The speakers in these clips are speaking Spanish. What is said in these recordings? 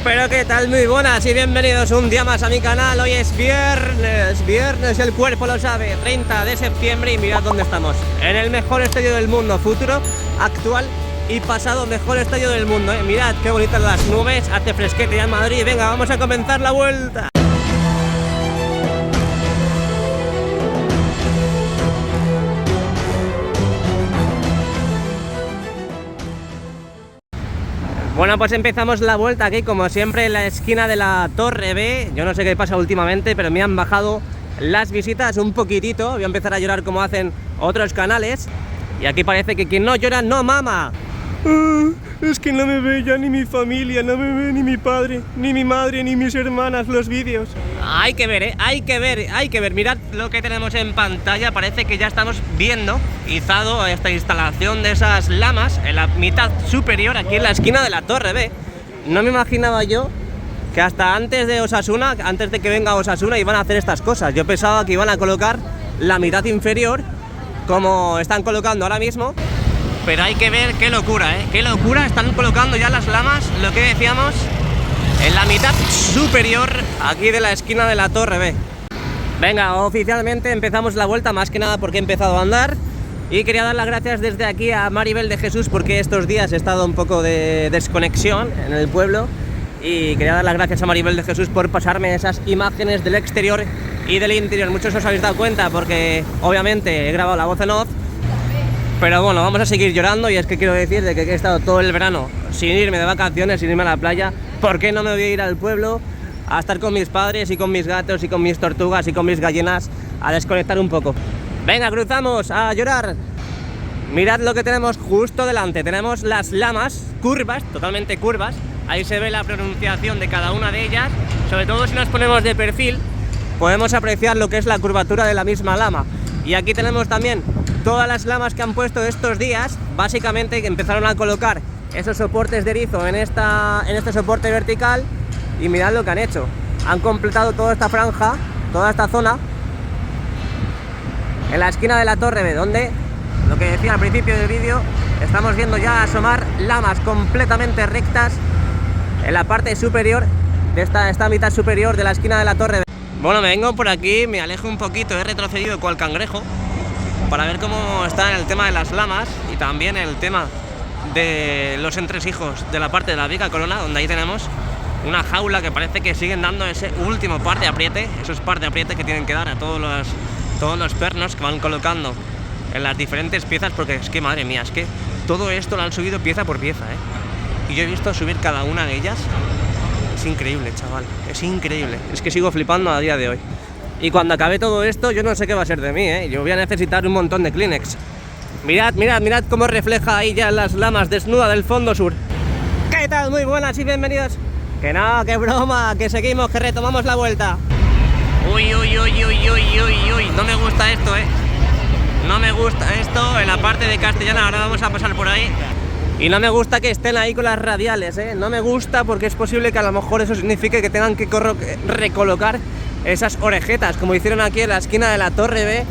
Pero qué tal, muy buenas y bienvenidos un día más a mi canal. Hoy es viernes, el cuerpo lo sabe, 30 de septiembre y mirad dónde estamos. En el mejor estadio del mundo, futuro, actual y pasado, mejor estadio del mundo, ¿eh? Mirad qué bonitas las nubes, hace fresquete ya en Madrid. Venga, vamos a comenzar la vuelta. Bueno, pues empezamos la vuelta aquí, como siempre, en la esquina de la Torre B. Yo no sé qué pasa últimamente, pero me han bajado las visitas un poquitito. Voy a empezar a llorar como hacen otros canales. Y aquí parece que quien no llora no mama. Es que no me ve ya ni mi familia, no me ve ni mi padre, ni mi madre, ni mis hermanas los vídeos. Hay que ver, hay que ver. Mirad lo que tenemos en pantalla. Parece que ya estamos viendo izado esta instalación de esas lamas en la mitad superior, aquí en la esquina de la Torre B. No me imaginaba yo que hasta antes de Osasuna, antes de que venga Osasuna, iban a hacer estas cosas. Yo pensaba que iban a colocar la mitad inferior, como están colocando ahora mismo. Pero hay que ver qué locura, ¿eh? Qué locura, están colocando ya las lamas, lo que decíamos, en la mitad superior, aquí de la esquina de la Torre B. Venga, oficialmente empezamos la vuelta, más que nada porque he empezado a andar. Y quería dar las gracias desde aquí a Maribel de Jesús, porque estos días he estado un poco de desconexión en el pueblo. Y quería dar las gracias a Maribel de Jesús por pasarme esas imágenes del exterior y del interior. Muchos os habéis dado cuenta porque obviamente he grabado la voz en off. Pero bueno, vamos a seguir llorando, y es que quiero decir de que he estado todo el verano sin irme de vacaciones, sin irme a la playa. ¿Por qué no me voy a ir al pueblo a estar con mis padres y con mis gatos y con mis tortugas y con mis gallinas, a desconectar un poco? Venga, cruzamos a llorar. Mirad lo que tenemos justo delante. Tenemos las lamas curvas, totalmente curvas. Ahí se ve la pronunciación de cada una de ellas. Sobre todo si nos ponemos de perfil, podemos apreciar lo que es la curvatura de la misma lama. Y aquí tenemos también todas las lamas que han puesto estos días. Básicamente que empezaron a colocar esos soportes de erizo en este soporte vertical. Y mirad lo que han hecho. Han completado toda esta franja, toda esta zona, en la esquina de la Torre B, donde, lo que decía al principio del vídeo, estamos viendo ya asomar lamas completamente rectas en la parte superior de esta mitad superior de la esquina de la Torre B. Bueno, me vengo por aquí, me alejo un poquito, he retrocedido cual cangrejo para ver cómo está el tema de las lamas y también el tema de los entresijos de la parte de la viga corona, donde ahí tenemos una jaula que parece que siguen dando ese último par de apriete, esos par de apriete que tienen que dar a todos los pernos que van colocando en las diferentes piezas, porque es que, madre mía, es que todo esto lo han subido pieza por pieza, ¿eh? Y yo he visto subir cada una de ellas. Es increíble, chaval, es increíble. Es que sigo flipando a día de hoy. Y cuando acabe todo esto, yo no sé qué va a ser de mí, ¿eh? Yo voy a necesitar un montón de Kleenex. Mirad cómo refleja ahí ya las lamas desnuda del fondo sur. ¿Qué tal? Muy buenas y bienvenidos. Que no, que broma, que seguimos, que retomamos la vuelta. Uy, no me gusta esto, ¿eh? No me gusta esto en la parte de Castellana. Ahora vamos a pasar por ahí. Y no me gusta que estén ahí con las radiales, ¿eh? No me gusta porque es posible que a lo mejor eso signifique que tengan que recolocar esas orejetas, como hicieron aquí en la esquina de la Torre B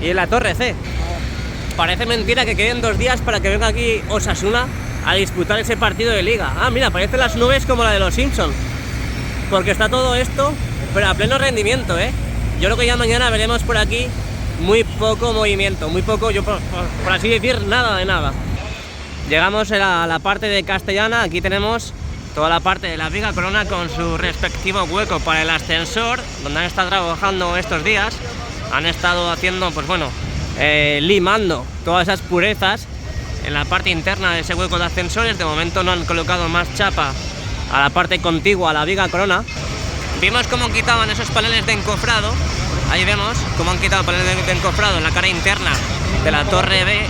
y en la Torre C. Parece mentira que queden 2 días para que venga aquí Osasuna a disputar ese partido de liga. Ah, mira, parecen las nubes como la de los Simpsons, porque está todo esto, pero a pleno rendimiento, ¿eh? Yo creo que ya mañana veremos por aquí muy poco, muy poco, yo por así decir, nada de nada. Llegamos a la parte de Castellana. Aquí tenemos toda la parte de la viga corona con su respectivo hueco para el ascensor, donde han estado trabajando estos días. Han estado haciendo, pues bueno, limando todas esas purezas en la parte interna de ese hueco de ascensores. De momento no han colocado más chapa a la parte contigua a la viga corona. Vimos cómo quitaban esos paneles de encofrado. Ahí vemos cómo han quitado paneles de encofrado en la cara interna de la Torre B,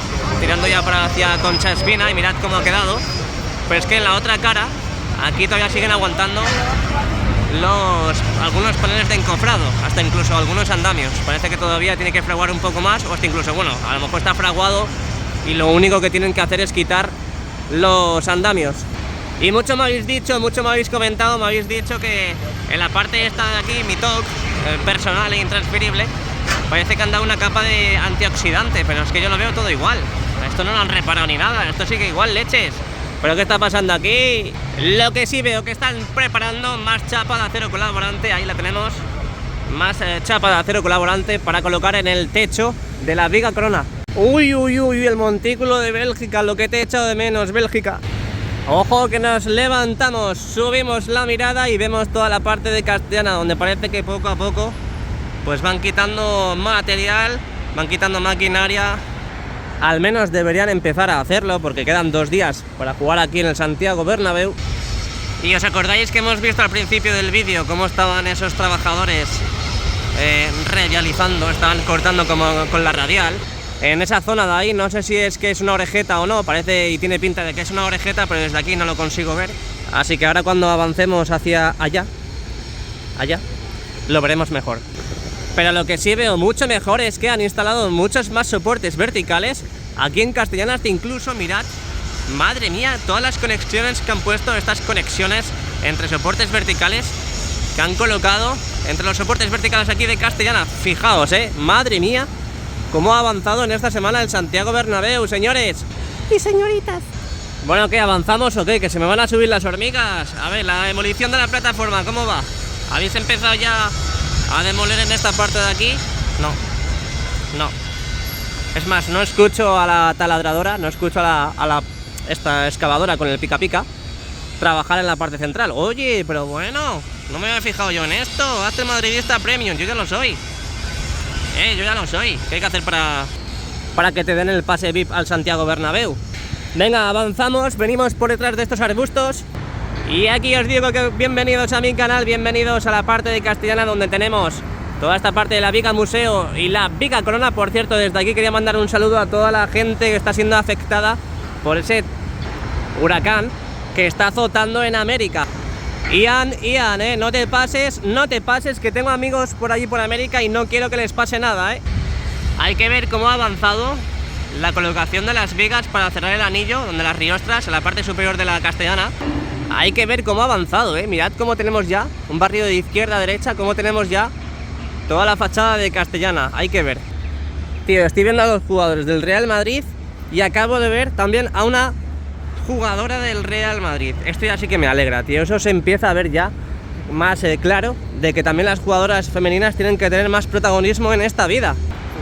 tirando ya para hacia Concha Espina, y mirad cómo ha quedado. Pero es que en la otra cara, aquí todavía siguen aguantando algunos paneles de encofrado, hasta incluso algunos andamios. Parece que todavía tiene que fraguar un poco más, o hasta incluso, bueno, a lo mejor está fraguado y lo único que tienen que hacer es quitar los andamios. Y mucho me habéis dicho, mucho me habéis comentado, me habéis dicho que en la parte esta de aquí, mi TOC, personal e intransferible, parece que han dado una capa de antioxidante, pero es que yo lo veo todo igual. Esto no lo han reparado ni nada, esto sigue igual, leches. ¿Pero qué está pasando aquí? Lo que sí veo que están preparando más chapa de acero colaborante. Ahí la tenemos. Más chapa de acero colaborante para colocar en el techo de la viga corona. Uy, uy, uy, el montículo de Bélgica, lo que te he echado de menos, Bélgica. Ojo que nos levantamos, subimos la mirada y vemos toda la parte de Castellana, donde parece que poco a poco pues van quitando material, van quitando maquinaria. Al menos deberían empezar a hacerlo porque quedan 2 días para jugar aquí en el Santiago Bernabéu. Y os acordáis que hemos visto al principio del vídeo cómo estaban esos trabajadores realizando, estaban cortando como con la radial. En esa zona de ahí, no sé si es que es una orejeta o no, parece y tiene pinta de que es una orejeta, pero desde aquí no lo consigo ver. Así que ahora cuando avancemos hacia allá, lo veremos mejor. Pero lo que sí veo mucho mejor es que han instalado muchos más soportes verticales. Aquí en Castellana hasta incluso, mirad, madre mía, todas las conexiones que han puesto, estas conexiones entre soportes verticales que han colocado entre los soportes verticales aquí de Castellana. Fijaos, madre mía, cómo ha avanzado en esta semana el Santiago Bernabéu, señores y señoritas. Bueno, ¿qué? ¿Avanzamos o qué? Que se me van a subir las hormigas. A ver, la demolición de la plataforma, ¿cómo va? ¿Habéis empezado ya a demoler en esta parte de aquí? No. Es más, no escucho a la taladradora, no escucho a esta excavadora con el pica pica trabajar en la parte central. Oye, pero bueno, no me había fijado yo en esto. Hazte el madridista premium, yo ya lo soy. Yo ya lo soy. ¿Qué hay que hacer para que te den el pase VIP al Santiago Bernabéu? Venga, avanzamos, venimos por detrás de estos arbustos. Y aquí os digo que bienvenidos a mi canal, bienvenidos a la parte de Castellana donde tenemos toda esta parte de la Viga Museo y la Viga Corona. Por cierto, desde aquí quería mandar un saludo a toda la gente que está siendo afectada por ese huracán que está azotando en América. Ian, no te pases, que tengo amigos por allí por América y no quiero que les pase nada, Hay que ver cómo ha avanzado la colocación de las vigas para cerrar el anillo, donde las riostras, en la parte superior de la Castellana. Hay que ver cómo ha avanzado, Mirad cómo tenemos ya un barrio de izquierda a derecha, cómo tenemos ya toda la fachada de Castellana. Hay que ver. Tío, estoy viendo a los jugadores del Real Madrid y acabo de ver también a una jugadora del Real Madrid. Esto ya sí que me alegra, tío. Eso se empieza a ver ya más claro de que también las jugadoras femeninas tienen que tener más protagonismo en esta vida.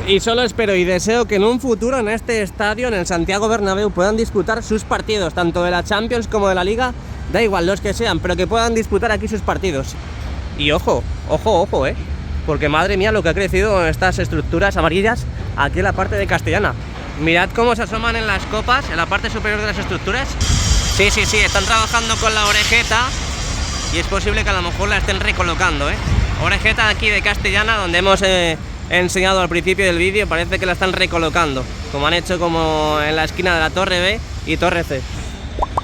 Y solo espero y deseo que en un futuro en este estadio, en el Santiago Bernabéu, puedan disputar sus partidos, tanto de la Champions como de la Liga, da igual los que sean, pero que puedan disputar aquí sus partidos. Y ojo, porque madre mía lo que ha crecido en estas estructuras amarillas aquí en la parte de Castellana. Mirad cómo se asoman en las copas, en la parte superior de las estructuras. Sí, están trabajando con la orejeta y es posible que a lo mejor la estén recolocando, Orejeta aquí de Castellana, donde hemos enseñado al principio del vídeo, parece que la están recolocando, como han hecho como en la esquina de la Torre B y Torre C.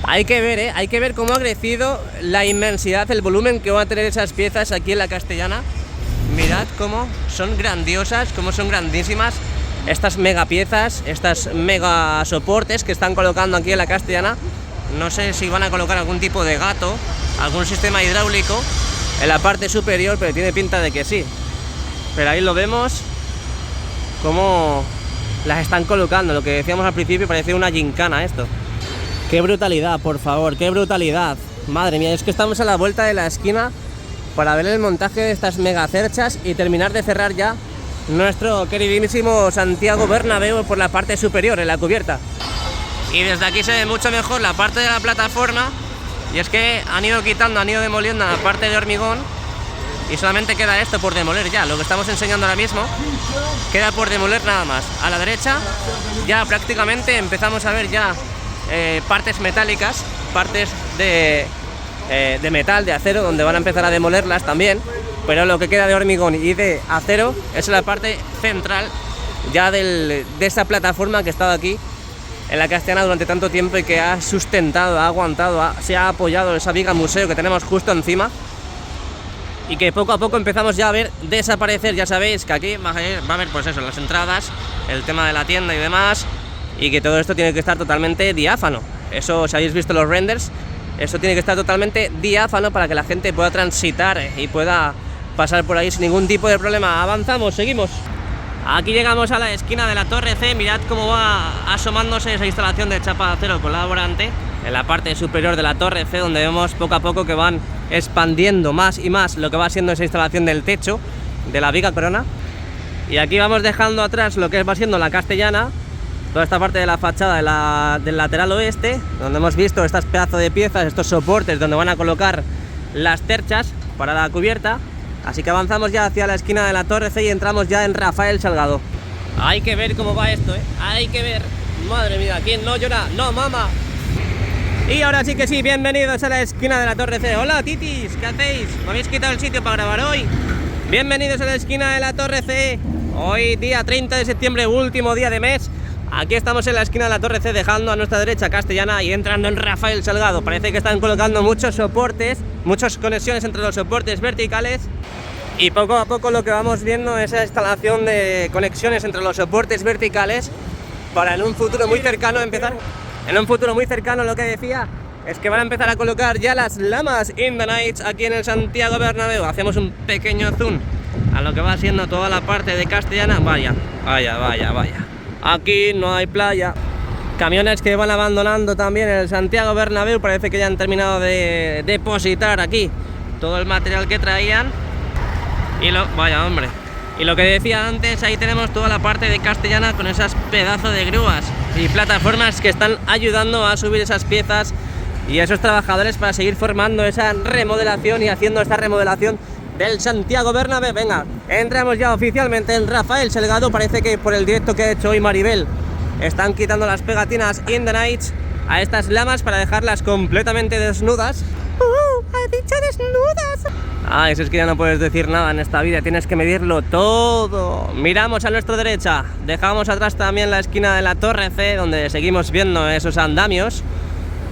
Hay que ver cómo ha crecido la inmensidad, el volumen que van a tener esas piezas aquí en la Castellana. Mirad cómo son grandiosas, cómo son grandísimas estas mega piezas, estas mega soportes que están colocando aquí en la Castellana. No sé si van a colocar algún tipo de gato, algún sistema hidráulico en la parte superior, pero tiene pinta de que sí. Pero ahí lo vemos cómo las están colocando. Lo que decíamos al principio, parece una gincana esto. Qué brutalidad, por favor, qué brutalidad. Madre mía, es que estamos a la vuelta de la esquina para ver el montaje de estas mega cerchas y terminar de cerrar ya nuestro queridísimo Santiago Bernabéu por la parte superior, en la cubierta. Y desde aquí se ve mucho mejor la parte de la plataforma. Y es que han ido demoliendo la parte de hormigón y solamente queda esto por demoler ya. Lo que estamos enseñando ahora mismo queda por demoler nada más. A la derecha ya prácticamente empezamos a ver ya partes metálicas, partes de metal, de acero, donde van a empezar a demolerlas también. Pero lo que queda de hormigón y de acero es la parte central ya de esta plataforma que ha estado aquí en la Castellana durante tanto tiempo y que ha sustentado, ha aguantado, se ha apoyado esa viga museo que tenemos justo encima y que poco a poco empezamos ya a ver desaparecer. Ya sabéis que aquí va a haber pues eso, las entradas, el tema de la tienda y demás, y que todo esto tiene que estar totalmente diáfano. Eso, si habéis visto los renders, eso tiene que estar totalmente diáfano para que la gente pueda transitar y pueda pasar por ahí sin ningún tipo de problema. Avanzamos, seguimos. Aquí llegamos a la esquina de la Torre C. Mirad cómo va asomándose esa instalación de chapa de acero colaborante. en la parte superior de la torre C, donde vemos poco a poco que van expandiendo más y más lo que va siendo esa instalación del techo de la viga corona. Y aquí vamos dejando atrás lo que va siendo la castellana, toda esta parte de la fachada del lateral oeste, donde hemos visto estas pedazos de piezas, estos soportes donde van a colocar las terchas para la cubierta. Así que avanzamos ya hacia la esquina de la torre C y entramos ya en Rafael Salgado. Hay que ver cómo va esto, hay que ver. Madre mía, ¿quién no llora? ¡No, mamá! Y ahora sí que sí, bienvenidos a la esquina de la torre C. Hola, titis, ¿qué hacéis? ¿Me habéis quitado el sitio para grabar hoy? Bienvenidos a la esquina de la torre C. Hoy día 30 de septiembre, último día de mes. Aquí estamos en la esquina de la torre C, dejando a nuestra derecha castellana y entrando en Rafael Salgado. Parece que están colocando muchos soportes, muchas conexiones entre los soportes verticales. Y poco a poco lo que vamos viendo es esa instalación de conexiones entre los soportes verticales para en un futuro muy cercano empezar. En un futuro muy cercano, lo que decía es que van a empezar a colocar ya las lamas in the night aquí en el Santiago Bernabéu. Hacemos un pequeño zoom a lo que va siendo toda la parte de castellana. Vaya. Aquí no hay playa. Camiones que van abandonando también el Santiago Bernabéu. Parece que ya han terminado de depositar aquí todo el material que traían. Vaya, hombre. Y lo que decía antes, ahí tenemos toda la parte de castellana con esas pedazos de grúas y plataformas que están ayudando a subir esas piezas y esos trabajadores para seguir formando esa remodelación y haciendo esta remodelación del Santiago Bernabéu. Venga, entramos ya oficialmente en Rafael Salgado. Parece que por el directo que ha hecho hoy Maribel están quitando las pegatinas in the night a estas lamas para dejarlas completamente desnudas. ¡Ha dicho desnudas! Eso es que ya no puedes decir nada en esta vida, tienes que medirlo todo. Miramos a nuestra derecha, dejamos atrás también la esquina de la torre C, donde seguimos viendo esos andamios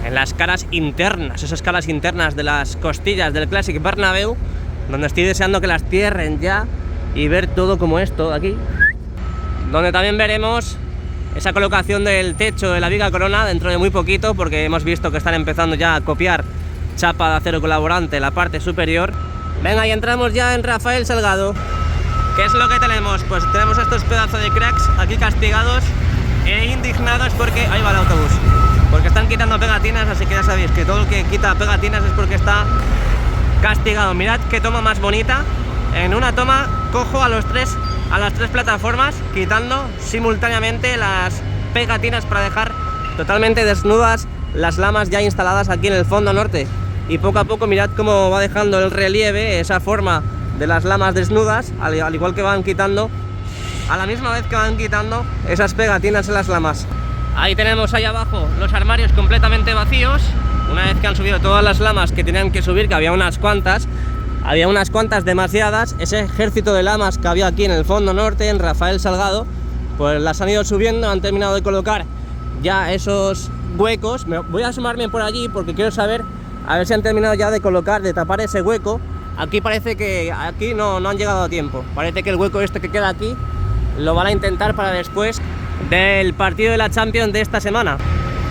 en las caras internas, esas caras internas de las costillas del Classic Bernabéu, donde estoy deseando que las cierren ya y ver todo como esto aquí, donde también veremos esa colocación del techo de la viga corona dentro de muy poquito, porque hemos visto que están empezando ya a copiar chapa de acero colaborante en la parte superior. Venga, y entramos ya en Rafael Salgado. ¿Qué es lo que tenemos? Pues tenemos estos pedazos de cracks aquí castigados e indignados porque... Ahí va el autobús. Porque están quitando pegatinas, así que ya sabéis que todo el que quita pegatinas es porque está castigado. Mirad qué toma más bonita. En una toma cojo a las tres plataformas, quitando simultáneamente las pegatinas para dejar totalmente desnudas las lamas ya instaladas aquí en el fondo norte. Y poco a poco mirad cómo va dejando el relieve, esa forma de las lamas desnudas, al igual que van quitando, a la misma vez que van quitando esas pegatinas en las lamas. Ahí tenemos ahí abajo los armarios completamente vacíos, una vez que han subido todas las lamas que tenían que subir, que había unas cuantas demasiadas. Ese ejército de lamas que había aquí en el fondo norte, en Rafael Salgado, pues las han ido subiendo, han terminado de colocar ya esos huecos. Voy a asomarme por allí porque quiero saber a ver si han terminado ya de colocar, de tapar ese hueco. Aquí parece que aquí no han llegado a tiempo. Parece que el hueco este que queda aquí lo van a intentar para después del partido de la Champions de esta semana.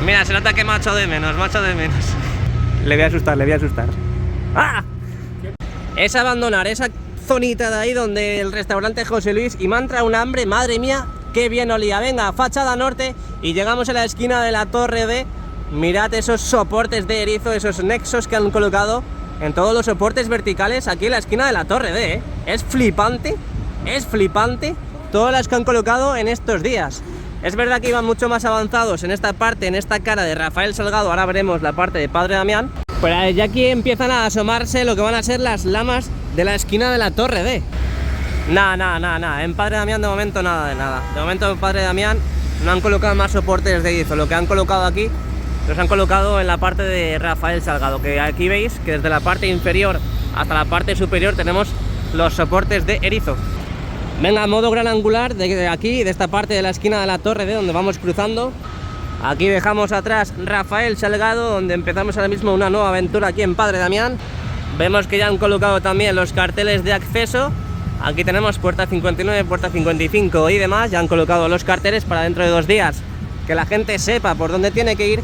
Mira, se nota que me ha echado de menos, Le voy a asustar. ¡Ah! Es abandonar esa zonita de ahí donde el restaurante José Luis, y me ha entrado un hambre, madre mía, qué bien olía. Venga, fachada norte y llegamos a la esquina de la torre D. Mirad esos soportes de erizo, esos nexos que han colocado en todos los soportes verticales aquí en la esquina de la torre D, Es flipante todas las que han colocado en estos días. Es verdad que iban mucho más avanzados en esta parte, en esta cara de Rafael Salgado. Ahora veremos la parte de Padre Damián. Pero ya aquí empiezan a asomarse lo que van a ser las lamas de la esquina de la torre D. Nada. En Padre Damián de momento nada de nada. De momento en Padre Damián no han colocado más soportes de erizo. Lo que han colocado aquí los han colocado en la parte de Rafael Salgado, que aquí veis que desde la parte inferior hasta la parte superior tenemos los soportes de erizo. Venga, modo gran angular de aquí, de esta parte de la esquina de la torre D, donde vamos cruzando. Aquí dejamos atrás Rafael Salgado, donde empezamos ahora mismo una nueva aventura aquí en Padre Damián. Vemos que ya han colocado también los carteles de acceso. Aquí tenemos puerta 59, puerta 55 y demás. Ya han colocado los carteles para dentro de 2 días, que la gente sepa por dónde tiene que ir.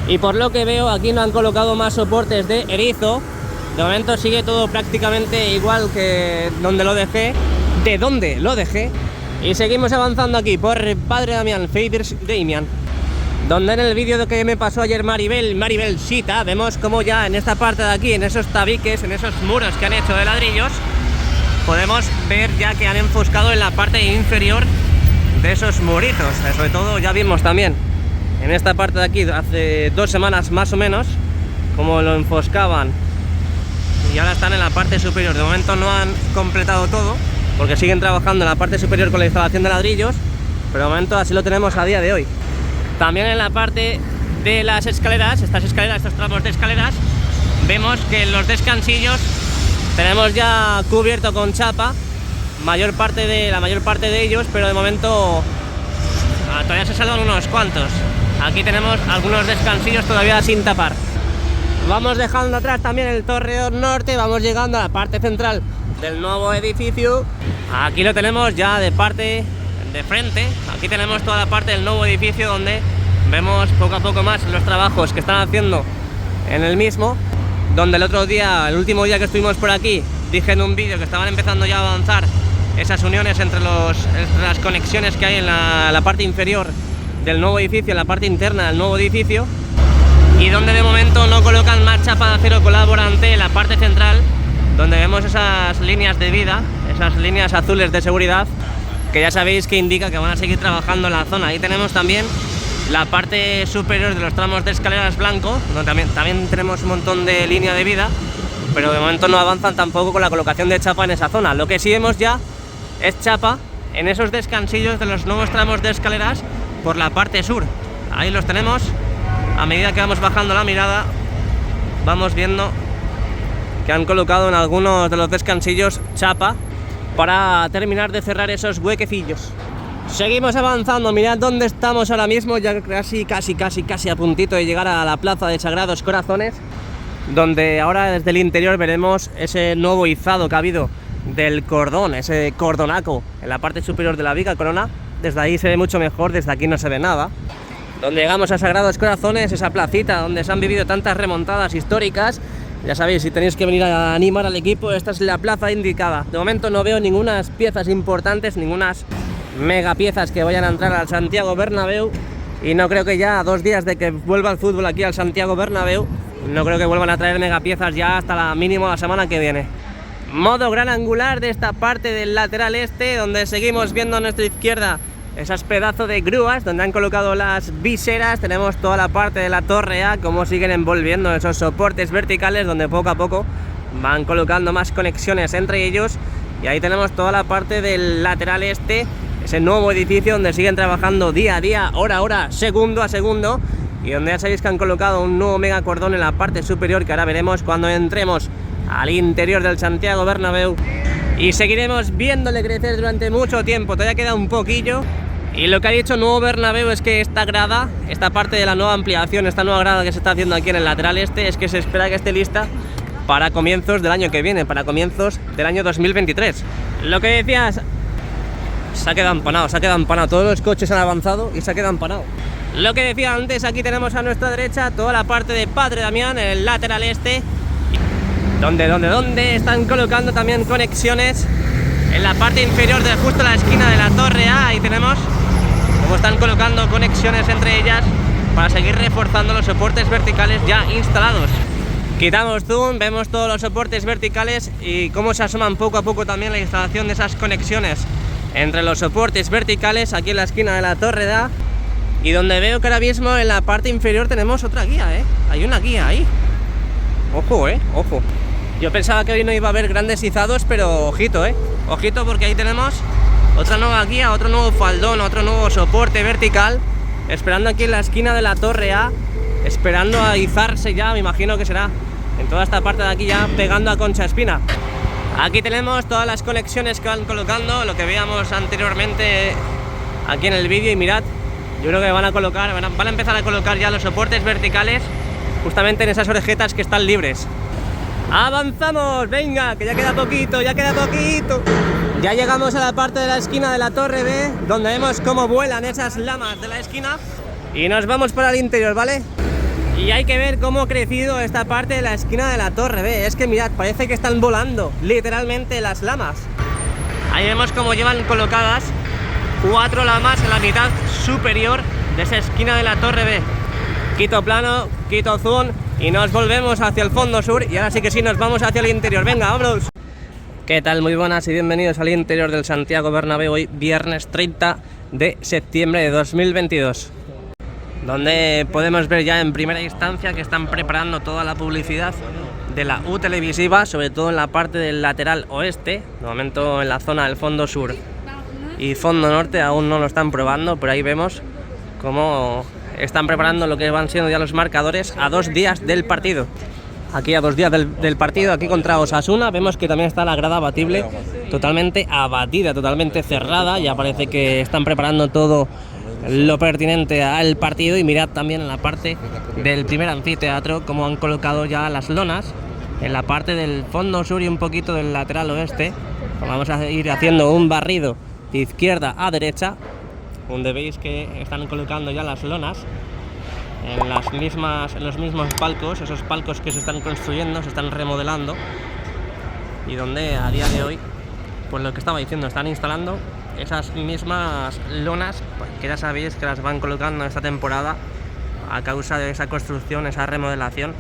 Y por lo que veo, aquí no han colocado más soportes de erizo. De momento sigue todo prácticamente igual que donde lo dejé. De donde lo dejé. Y seguimos avanzando aquí por Padre Damián, Faders Damián. donde en el vídeo que me pasó ayer Maribel Sita, vemos como ya en esta parte de aquí, en esos tabiques, en esos muros que han hecho de ladrillos, podemos ver ya que han enfoscado en la parte inferior de esos muritos. Sobre todo ya vimos también en esta parte de aquí hace 2 semanas más o menos como lo enfoscaban, y ahora están en la parte superior. De momento no han completado todo porque siguen trabajando en la parte superior con la instalación de ladrillos, pero de momento así lo tenemos a día de hoy. También en la parte de las escaleras, estos tramos de escaleras, vemos que en los descansillos tenemos ya cubierto con chapa la mayor parte de ellos, pero de momento todavía se salvan unos cuantos. Aquí tenemos algunos descansillos todavía sin tapar. Vamos dejando atrás también el Torreón Norte, vamos llegando a la parte central del nuevo edificio. Aquí lo tenemos ya de parte de frente. Aquí tenemos toda la parte del nuevo edificio donde vemos poco a poco más los trabajos que están haciendo en el mismo. Donde el último día que estuvimos por aquí, dije en un vídeo que estaban empezando ya a avanzar esas uniones entre las conexiones que hay en la parte inferior del nuevo edificio, en la parte interna del nuevo edificio, y donde de momento no colocan más chapa de acero colaborante en la parte central, donde vemos esas líneas de vida, esas líneas azules de seguridad, que ya sabéis que indica que van a seguir trabajando en la zona. Ahí tenemos también la parte superior de los tramos de escaleras blanco, donde también tenemos un montón de línea de vida, pero de momento no avanzan tampoco con la colocación de chapa en esa zona. Lo que sí vemos ya es chapa en esos descansillos de los nuevos tramos de escaleras por la parte sur. Ahí los tenemos. A medida que vamos bajando la mirada, vamos viendo que han colocado en algunos de los descansillos chapa para terminar de cerrar esos huequecillos. Seguimos avanzando, mirad dónde estamos ahora mismo, ya casi a puntito de llegar a la plaza de Sagrados Corazones, donde ahora desde el interior veremos ese nuevo izado que ha habido del cordón, ese cordonaco en la parte superior de la viga corona. Desde ahí se ve mucho mejor, desde aquí no se ve nada. Donde llegamos a Sagrados Corazones, esa placita donde se han vivido tantas remontadas históricas. Ya sabéis, si tenéis que venir a animar al equipo, esta es la plaza indicada. De momento no veo ninguna piezas importantes, ningunas mega piezas que vayan a entrar al Santiago Bernabéu, y no creo que ya a 2 días de que vuelva el fútbol aquí al Santiago Bernabéu, no creo que vuelvan a traer mega piezas ya hasta la mínimo la semana que viene. Modo gran angular de esta parte del lateral este, donde seguimos viendo a nuestra izquierda esas pedazos de grúas donde han colocado las viseras. Tenemos toda la parte de la torre A, como siguen envolviendo esos soportes verticales, donde poco a poco van colocando más conexiones entre ellos. Y ahí tenemos toda la parte del lateral este, ese nuevo edificio donde siguen trabajando día a día, hora a hora, segundo a segundo, y donde ya sabéis que han colocado un nuevo mega cordón en la parte superior, que ahora veremos cuando entremos al interior del Santiago Bernabéu, y seguiremos viéndole crecer durante mucho tiempo. Todavía queda un poquillo. Y lo que ha dicho Nuevo Bernabéu es que esta grada, esta parte de la nueva ampliación, esta nueva grada que se está haciendo aquí en el lateral este, es que se espera que esté lista para comienzos del año que viene, para comienzos del año 2023. Lo que decías, se ha quedado empanado, todos los coches han avanzado y se ha quedado empanado. Lo que decía antes, aquí tenemos a nuestra derecha toda la parte de Padre Damián, en el lateral este, donde están colocando también conexiones en la parte inferior de justo la esquina de la torre A. Ahí tenemos como están colocando conexiones entre ellas para seguir reforzando los soportes verticales ya instalados. Quitamos zoom, vemos todos los soportes verticales y cómo se asoman poco a poco también la instalación de esas conexiones entre los soportes verticales aquí en la esquina de la torre A. Y donde veo que ahora mismo en la parte inferior tenemos otra guía, hay una guía ahí. Ojo, ojo. Yo pensaba que hoy no iba a haber grandes izados, pero ojito, ojito, porque ahí tenemos otra nueva guía, otro nuevo faldón, otro nuevo soporte vertical, esperando aquí en la esquina de la torre A, esperando a izarse ya, me imagino que será en toda esta parte de aquí ya, pegando a Concha Espina. Aquí tenemos todas las conexiones que van colocando, lo que veíamos anteriormente aquí en el vídeo, y mirad, yo creo que van a empezar a colocar ya los soportes verticales justamente en esas orejetas que están libres. ¡Avanzamos! ¡Venga! Que ya queda poquito, ya queda poquito. Ya llegamos a la parte de la esquina de la torre B, donde vemos cómo vuelan esas lamas de la esquina, y nos vamos para el interior, ¿vale? Y hay que ver cómo ha crecido esta parte de la esquina de la torre B. Es que mirad, parece que están volando literalmente las lamas. Ahí vemos cómo llevan colocadas 4 lamas en la mitad superior de esa esquina de la Torre B. Quito plano, quito zoom y nos volvemos hacia el fondo sur y ahora sí que sí nos vamos hacia el interior. Venga, vámonos. ¿Qué tal? Muy buenas y bienvenidos al interior del Santiago Bernabéu hoy viernes 30 de septiembre de 2022, donde podemos ver ya en primera instancia que están preparando toda la publicidad de la U televisiva, sobre todo en la parte del lateral oeste. De momento en la zona del fondo sur y fondo norte aún no lo están probando, pero ahí vemos cómo están preparando lo que van siendo ya los marcadores a 2 días del partido. Aquí a 2 días del partido, aquí contra Osasuna, vemos que también está la grada abatible totalmente abatida, totalmente cerrada. Ya parece que están preparando todo lo pertinente al partido. Y mirad también en la parte del primer anfiteatro cómo han colocado ya las lonas en la parte del fondo sur y un poquito del lateral oeste. Vamos a ir haciendo un barrido de izquierda a derecha, donde veis que están colocando ya las lonas en los mismos palcos, esos palcos que se están construyendo, se están remodelando, y donde a día de hoy, pues lo que estaba diciendo, están instalando esas mismas lonas, pues, que ya sabéis que las van colocando esta temporada a causa de esa construcción, esa remodelación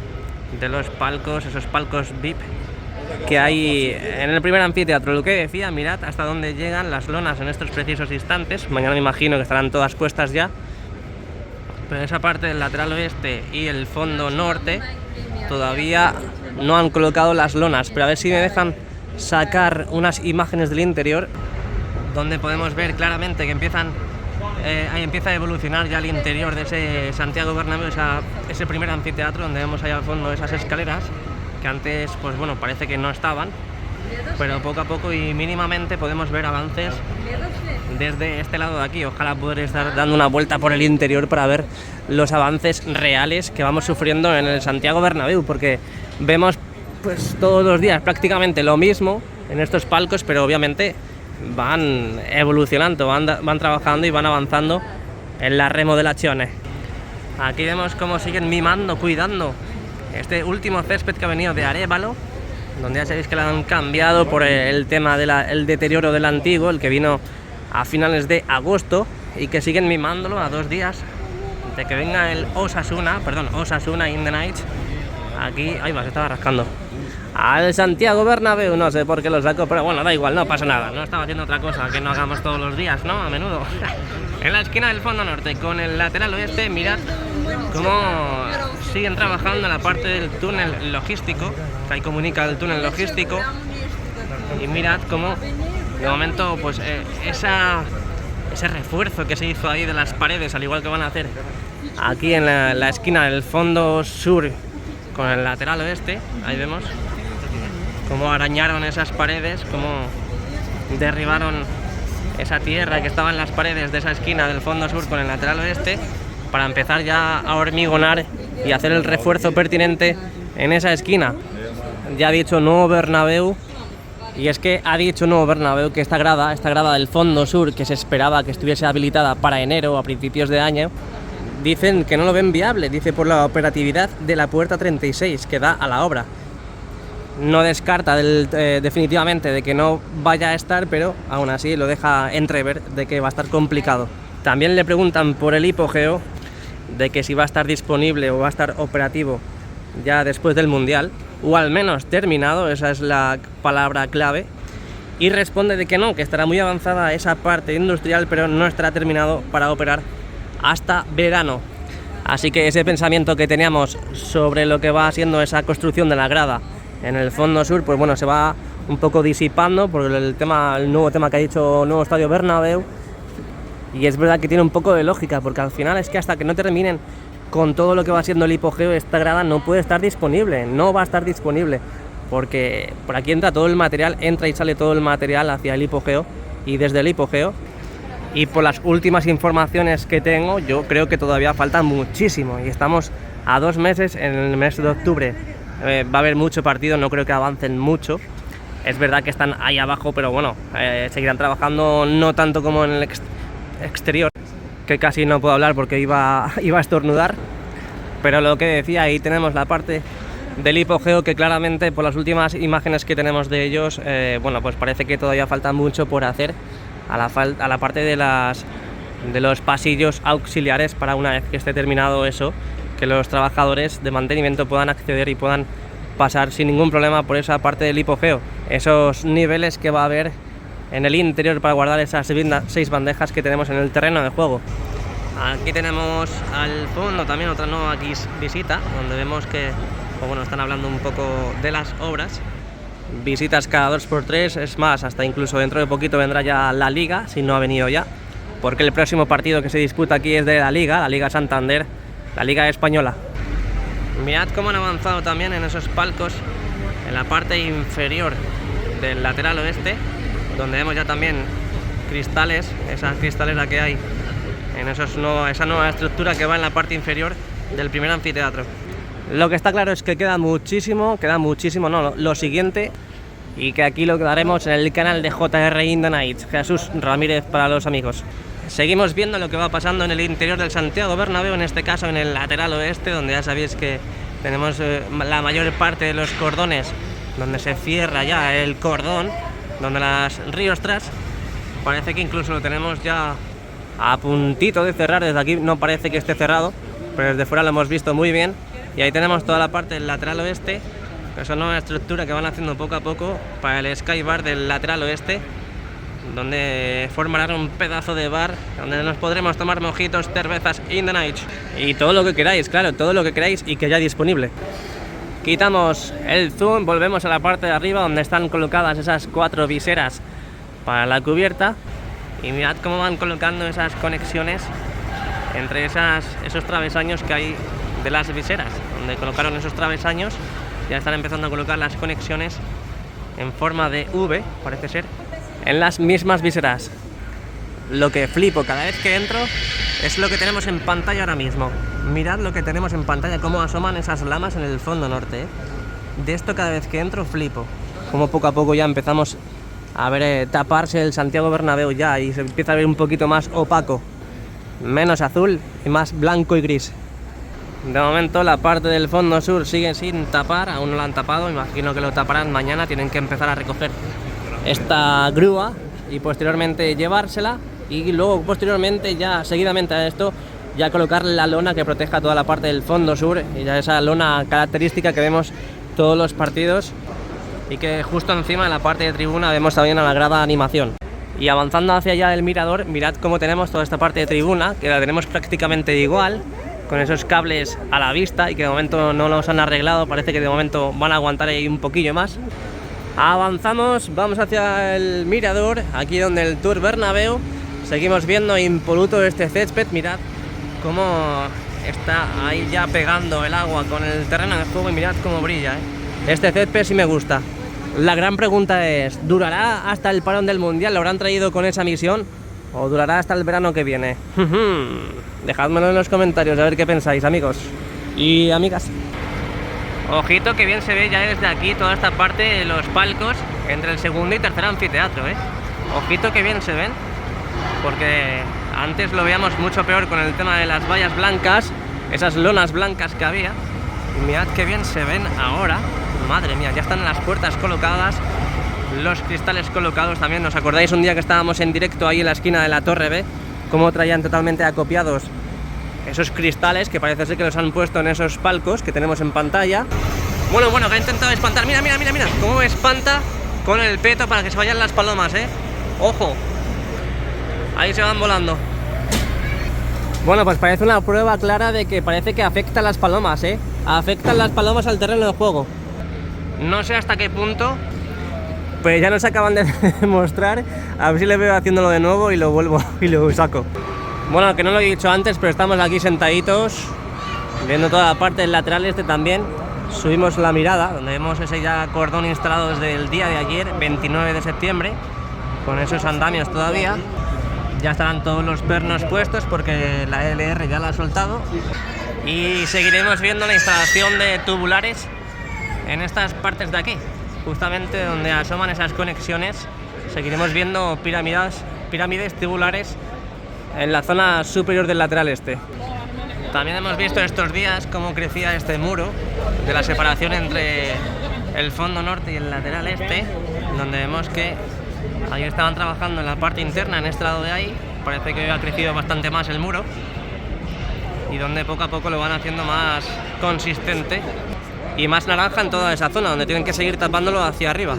de los palcos, esos palcos VIP que hay en el primer anfiteatro. Lo que decía, mirad hasta dónde llegan las lonas en estos precisos instantes. Mañana me imagino que estarán todas puestas ya, pero esa parte del lateral oeste y el fondo norte todavía no han colocado las lonas. Pero a ver si me dejan sacar unas imágenes del interior, donde podemos ver claramente que ahí empieza a evolucionar ya el interior de ese Santiago Bernabéu, ese primer anfiteatro, donde vemos ahí al fondo esas escaleras que antes, pues bueno, parece que no estaban, pero poco a poco y mínimamente podemos ver avances desde este lado de aquí. Ojalá poder estar dando una vuelta por el interior para ver los avances reales que vamos sufriendo en el Santiago Bernabéu, porque vemos pues todos los días prácticamente lo mismo en estos palcos, pero obviamente van evolucionando, van trabajando y van avanzando en las remodelaciones. Aquí vemos cómo siguen mimando, cuidando este último césped que ha venido de Arévalo, donde ya sabéis que lo han cambiado por el tema del deterioro del antiguo, el que vino a finales de agosto, y que siguen mimándolo a 2 días de que venga el Osasuna in the night. Aquí, ahí va, se estaba rascando al Santiago Bernabéu, no sé por qué lo saco, pero bueno, da igual, no pasa nada, no estaba haciendo otra cosa que no hagamos todos los días, ¿no? A menudo. En la esquina del fondo norte con el lateral oeste, mirad cómo siguen trabajando en la parte del túnel logístico, que ahí comunica el túnel logístico, y mirad cómo de momento pues ese refuerzo que se hizo ahí de las paredes, al igual que van a hacer aquí en la esquina del fondo sur con el lateral oeste, ahí vemos cómo arañaron esas paredes, cómo derribaron esa tierra que estaba en las paredes de esa esquina del fondo sur con el lateral oeste, para empezar ya a hormigonar y hacer el refuerzo pertinente en esa esquina. Ya ha dicho Nuevo Bernabéu, y es que ha dicho Nuevo Bernabéu que esta grada del fondo sur, que se esperaba que estuviese habilitada para enero o a principios de año, dicen que no lo ven viable, dice por la operatividad de la puerta 36 que da a la obra. No descarta definitivamente de que no vaya a estar, pero aún así lo deja entrever de que va a estar complicado. También le preguntan por el hipogeo, de que si va a estar disponible o va a estar operativo ya después del Mundial, o al menos terminado, esa es la palabra clave, y responde de que no, que estará muy avanzada esa parte industrial, pero no estará terminado para operar hasta verano. Así que ese pensamiento que teníamos sobre lo que va siendo esa construcción de la grada en el fondo sur, pues bueno, se va un poco disipando por el nuevo tema que ha dicho Nuevo Estadio Bernabéu. Y es verdad que tiene un poco de lógica, porque al final es que hasta que no terminen con todo lo que va siendo el hipogeo, esta grada no puede estar disponible, no va a estar disponible, porque por aquí entra todo el material, entra y sale todo el material hacia el hipogeo y desde el hipogeo. Y por las últimas informaciones que tengo, yo creo que todavía falta muchísimo, y estamos a 2 meses, en el mes de octubre va a haber mucho partido, no creo que avancen mucho. Es verdad que están ahí abajo, pero bueno, seguirán trabajando, no tanto como en el exterior, que casi no puedo hablar porque iba a estornudar. Pero lo que decía, ahí tenemos la parte del hipogeo, que claramente por las últimas imágenes que tenemos de ellos, bueno, pues parece que todavía falta mucho por hacer a la parte de las de los pasillos auxiliares para una vez que esté terminado eso, que los trabajadores de mantenimiento puedan acceder y puedan pasar sin ningún problema por esa parte del hipogeo, esos niveles que va a haber en el interior para guardar esas 6 bandejas que tenemos en el terreno de juego. Aquí tenemos al fondo también otra nueva visita, donde vemos que, bueno, están hablando un poco de las obras. Visitas cada 2×3, es más, hasta incluso dentro de poquito vendrá ya la Liga, si no ha venido ya, porque el próximo partido que se disputa aquí es de la Liga Santander, la Liga Española. Mirad cómo han avanzado también en esos palcos, en la parte inferior del lateral oeste, donde vemos ya también cristales, esas cristaleras que hay en esa nueva estructura que va en la parte inferior del primer anfiteatro. Lo que está claro es que queda muchísimo, no, lo siguiente, y que aquí lo daremos en el canal de JR in the Night, Jesús Ramírez para los amigos. Seguimos viendo lo que va pasando en el interior del Santiago Bernabéu, en este caso en el lateral oeste, donde ya sabéis que tenemos la mayor parte de los cordones, donde se cierra ya el cordón, donde las riostras, parece que incluso lo tenemos ya a puntito de cerrar. Desde aquí no parece que esté cerrado, pero desde fuera lo hemos visto muy bien. Y ahí tenemos toda la parte del lateral oeste, que es una nueva estructura que van haciendo poco a poco para el Sky Bar del lateral oeste, donde formarán un pedazo de bar donde nos podremos tomar mojitos, cervezas in the night y todo lo que queráis, claro, todo lo que queráis y que ya disponible. Quitamos el zoom, volvemos a la parte de arriba donde están colocadas esas 4 viseras para la cubierta, y mirad cómo van colocando esas conexiones entre esos travesaños que hay de las viseras, donde colocaron esos travesaños. Ya están empezando a colocar las conexiones en forma de V, parece ser, en las mismas viseras. Lo que flipo cada vez que entro es lo que tenemos en pantalla ahora mismo. Mirad lo que tenemos en pantalla, cómo asoman esas lamas en el fondo norte, ¿eh? De esto cada vez que entro flipo. Como poco a poco ya empezamos a ver taparse el Santiago Bernabéu ya, y se empieza a ver un poquito más opaco, menos azul y más blanco y gris. De momento la parte del fondo sur sigue sin tapar, aún no la han tapado, imagino que lo taparán mañana. Tienen que empezar a recoger esta grúa y posteriormente llevársela, y luego posteriormente ya seguidamente a esto ya colocar la lona que proteja toda la parte del fondo sur, y ya esa lona característica que vemos todos los partidos, y que justo encima de la parte de tribuna vemos también a la grada de animación. Y avanzando hacia allá del mirador, mirad cómo tenemos toda esta parte de tribuna, que la tenemos prácticamente igual, con esos cables a la vista, y que de momento no los han arreglado, parece que de momento van a aguantar ahí un poquillo más. Avanzamos, vamos hacia el mirador, aquí donde el Tour Bernabéu. Seguimos viendo impoluto este césped, mirad cómo está ahí ya pegando el agua con el terreno de juego, y mirad cómo brilla, ¿eh? Este césped sí me gusta. La gran pregunta es, ¿durará hasta el parón del Mundial? ¿Lo habrán traído con esa misión? ¿O durará hasta el verano que viene? Dejádmelo en los comentarios a ver qué pensáis, amigos y amigas. Ojito que bien se ve ya desde aquí toda esta parte de los palcos entre el segundo y tercer anfiteatro, ¿eh? Ojito que bien se ven, porque antes lo veíamos mucho peor con el tema de las vallas blancas, esas lonas blancas que había, y mirad que bien se ven ahora. Madre mía, ya están las puertas colocadas, los cristales colocados también. ¿Os acordáis un día que estábamos en directo ahí en la esquina de la Torre B? Cómo traían totalmente acopiados esos cristales, que parece ser que los han puesto en esos palcos que tenemos en pantalla. Bueno, que ha intentado espantar. Mira cómo espanta con el peto para que se vayan las palomas, ¿eh? Ojo, ahí se van volando. Bueno, pues parece una prueba clara de que parece que afecta a las palomas, ¿eh? Afectan las palomas al terreno de juego. No sé hasta qué punto, pues ya nos acaban de demostrar. A ver si le veo haciéndolo de nuevo y lo vuelvo y lo saco. Bueno, que no lo he dicho antes, pero estamos aquí sentaditos viendo toda la parte del lateral este también. Subimos la mirada, donde vemos ese ya cordón instalado desde el día de ayer, 29 de septiembre, con esos andamios todavía. Ya estarán todos los pernos puestos porque la LR ya la ha soltado. Y seguiremos viendo la instalación de tubulares en estas partes de aquí, justamente donde asoman esas conexiones. Seguiremos viendo pirámides tubulares en la zona superior del lateral este. También hemos visto estos días cómo crecía este muro de la separación entre el fondo norte y el lateral este, donde vemos que ahí estaban trabajando en la parte interna, en este lado de ahí, parece que ha crecido bastante más el muro y donde poco a poco lo van haciendo más consistente y más naranja en toda esa zona, donde tienen que seguir tapándolo hacia arriba.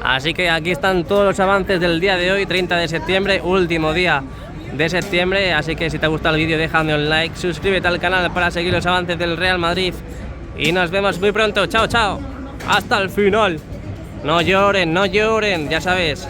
Así que aquí están todos los avances del día de hoy, 30 de septiembre, último día de septiembre. Así que si te ha gustado el vídeo, déjame un like, suscríbete al canal para seguir los avances del Real Madrid y nos vemos muy pronto. Chao, chao, hasta el final. No lloren, ya sabes.